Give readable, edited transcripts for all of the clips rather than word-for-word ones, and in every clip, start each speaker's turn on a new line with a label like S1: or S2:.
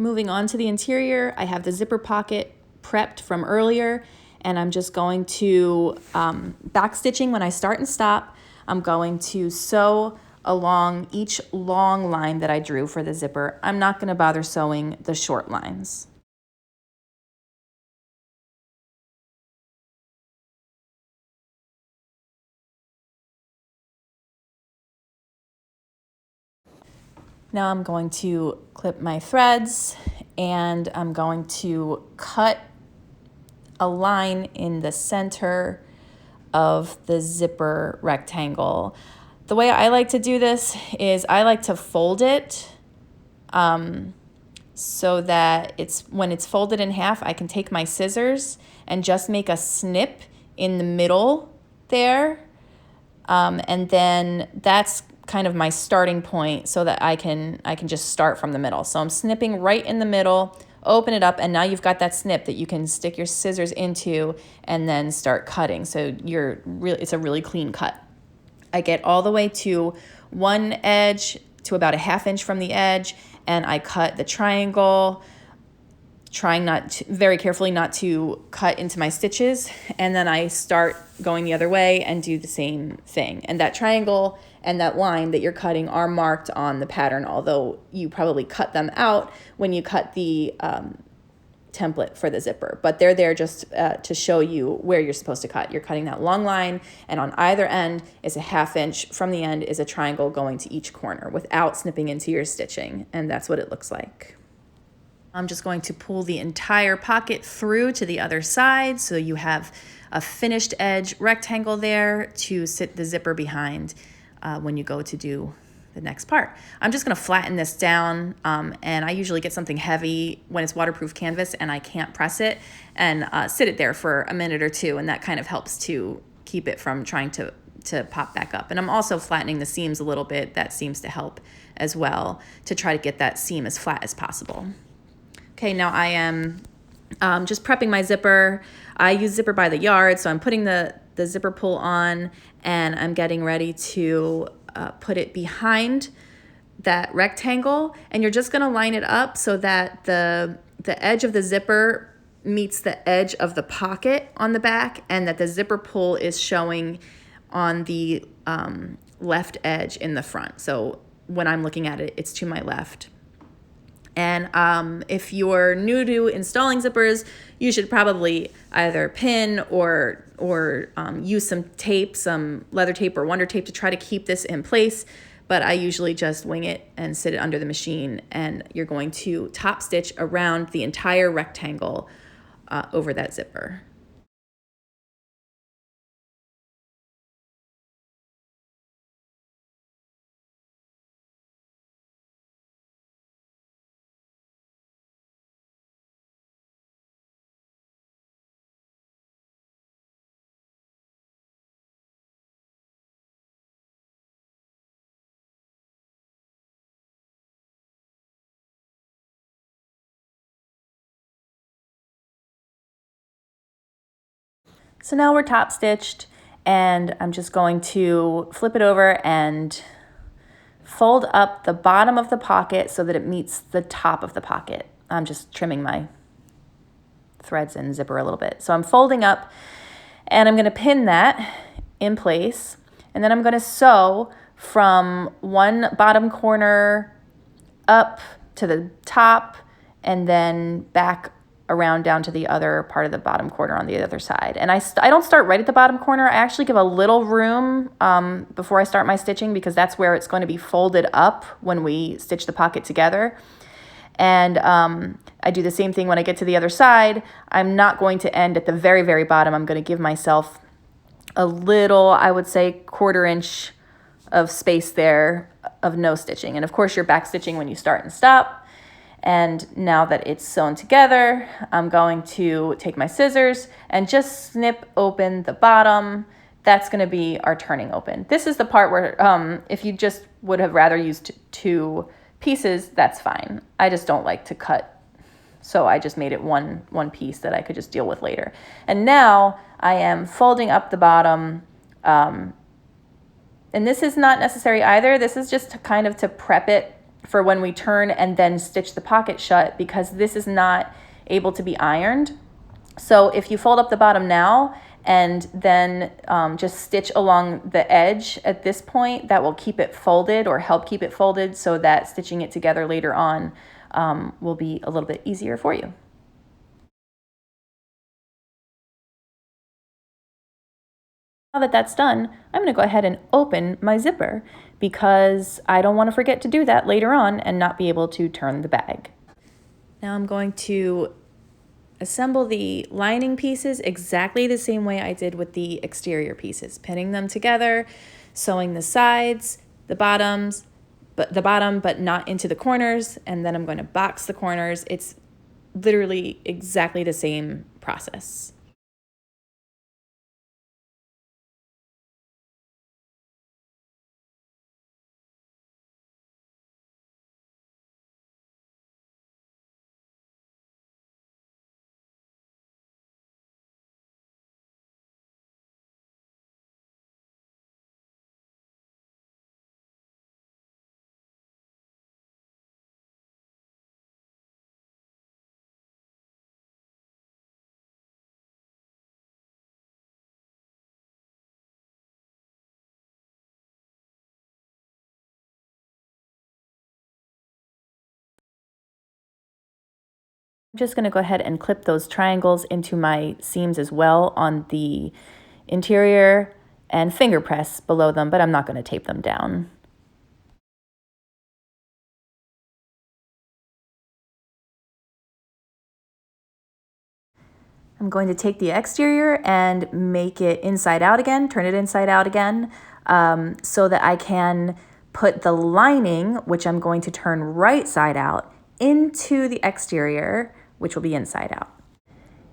S1: Moving on to the interior, I have the zipper pocket prepped from earlier, and I'm just going to back stitching when I start and stop. I'm going to sew along each long line that I drew for the zipper. I'm not going to bother sewing the short lines. Now I'm going to clip my threads, and I'm going to cut a line in the center of the zipper rectangle. The way I like to do this is I like to fold it so that when it's folded in half, I can take my scissors and just make a snip in the middle there. And then that's kind of my starting point so that I can just start from the middle. So I'm snipping right in the middle, open it up, and now you've got that snip that you can stick your scissors into and then start cutting. So it's a really clean cut. I get all the way to one edge to about a 1/2 inch from the edge, and I cut the triangle, trying very carefully not to cut into my stitches, and then I start going the other way and do the same thing. And that triangle and that line that you're cutting are marked on the pattern, although you probably cut them out when you cut the template for the zipper, but they're there just to show you where you're supposed to cut. You're cutting that long line, and on either end is a 1/2 inch from the end is a triangle going to each corner without snipping into your stitching, and that's what it looks like. I'm just going to pull the entire pocket through to the other side so you have a finished edge rectangle there to sit the zipper behind when you go to do the next part. I'm just going to flatten this down, and I usually get something heavy when it's waterproof canvas and I can't press it, and sit it there for a minute or two, and that kind of helps to keep it from trying to pop back up. And I'm also flattening the seams a little bit. That seems to help as well to try to get that seam as flat as possible. Okay, now I am just prepping my zipper. I use zipper by the yard, so I'm putting the zipper pull on, and I'm getting ready to put it behind that rectangle, and you're just going to line it up so that the edge of the zipper meets the edge of the pocket on the back, and that the zipper pull is showing on the left edge in the front. So when I'm looking at it, it's to my left. And if you're new to installing zippers, you should probably either pin or use some tape, some leather tape or Wonder Tape to try to keep this in place. But I usually just wing it and sit it under the machine, and you're going to top stitch around the entire rectangle over that zipper. So now we're top stitched, and I'm just going to flip it over and fold up the bottom of the pocket so that it meets the top of the pocket. I'm just trimming my threads and zipper a little bit. So I'm folding up, and I'm going to pin that in place, and then I'm going to sew from one bottom corner up to the top, and then back around down to the other part of the bottom corner on the other side. And I don't start right at the bottom corner. I actually give a little room before I start my stitching, because that's where it's going to be folded up when we stitch the pocket together. And I do the same thing when I get to the other side. I'm not going to end at the very, very bottom. I'm going to give myself a little, I would say, 1/4 inch of space there of no stitching. And of course, you're back stitching when you start and stop. And now that it's sewn together, I'm going to take my scissors and just snip open the bottom. That's going to be our turning open. This is the part where if you just would have rather used 2 pieces, that's fine. I just don't like to cut, so I just made it one piece that I could just deal with later. And now I am folding up the bottom, and this is not necessary either. This is just kind of to prep it for when we turn and then stitch the pocket shut, because this is not able to be ironed. So if you fold up the bottom now and then just stitch along the edge at this point, that will keep it folded or help keep it folded, so that stitching it together later on will be a little bit easier for you. Now that that's done, I'm going to go ahead and open my zipper, because I don't want to forget to do that later on and not be able to turn the bag. Now I'm going to assemble the lining pieces exactly the same way I did with the exterior pieces, pinning them together, sewing the sides, the bottom, but not into the corners, and then I'm going to box the corners. It's literally exactly the same process. I'm just going to go ahead and clip those triangles into my seams as well on the interior, and finger press below them, but I'm not going to tape them down. I'm going to take the exterior and make it inside out again, turn it inside out again, so that I can put the lining, which I'm going to turn right side out, into the exterior, which will be inside out.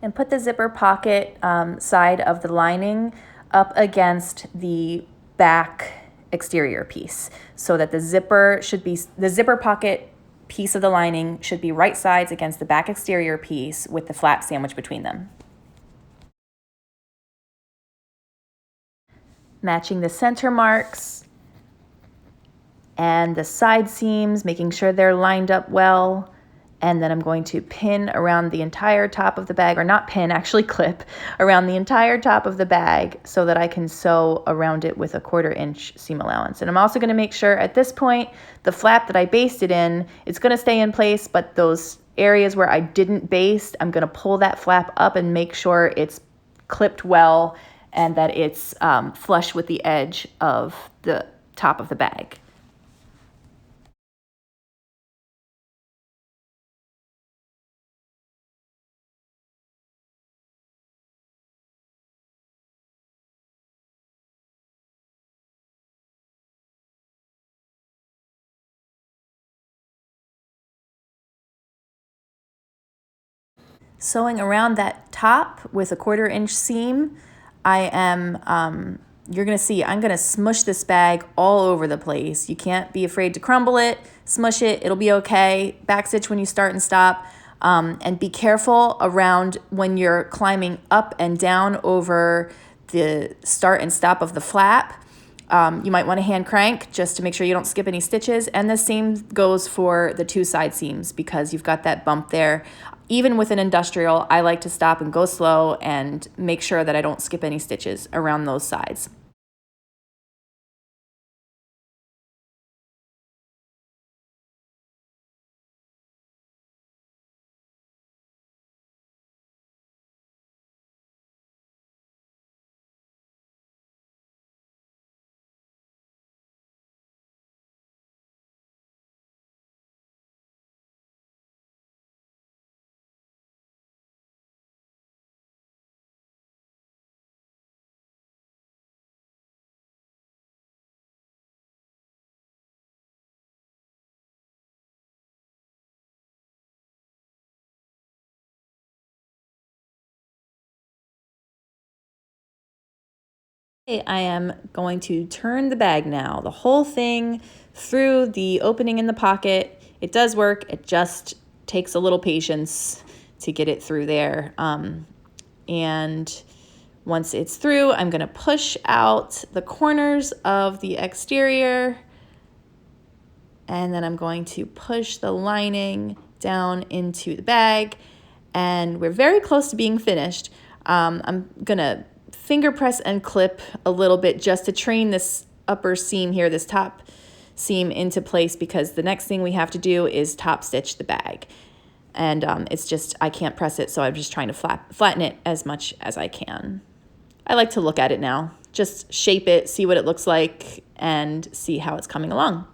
S1: And put the zipper pocket side of the lining up against the back exterior piece, so that the zipper pocket piece of the lining should be right sides against the back exterior piece with the flap sandwich between them. Matching the center marks and the side seams, making sure they're lined up well. And then I'm going to pin around the entire top of the bag, or not pin, actually clip around the entire top of the bag, so that I can sew around it with a 1/4 inch seam allowance. And I'm also going to make sure at this point, the flap that I basted in, it's going to stay in place, but those areas where I didn't baste, I'm going to pull that flap up and make sure it's clipped well and that it's flush with the edge of the top of the bag. Sewing around that top with a 1/4 inch seam, I am, you're gonna see, I'm gonna smush this bag all over the place. You can't be afraid to crumble it, smush it, it'll be okay. Backstitch when you start and stop. And be careful around when you're climbing up and down over the start and stop of the flap. You might want to hand crank just to make sure you don't skip any stitches. And the same goes for the 2 side seams, because you've got that bump there. Even with an industrial, I like to stop and go slow and make sure that I don't skip any stitches around those sides. I am going to turn the bag now, the whole thing through the opening in the pocket. It does work, it just takes a little patience to get it through there. And once it's through, I'm going to push out the corners of the exterior And then I'm going to push the lining down into the bag. And we're very close to being finished. I'm going to finger press and clip a little bit just to train this upper seam here, this top seam into place, because the next thing we have to do is top stitch the bag. And it's just, I can't press it, so I'm just trying to flatten it as much as I can. I like to look at it now, just shape it, see what it looks like, and see how it's coming along.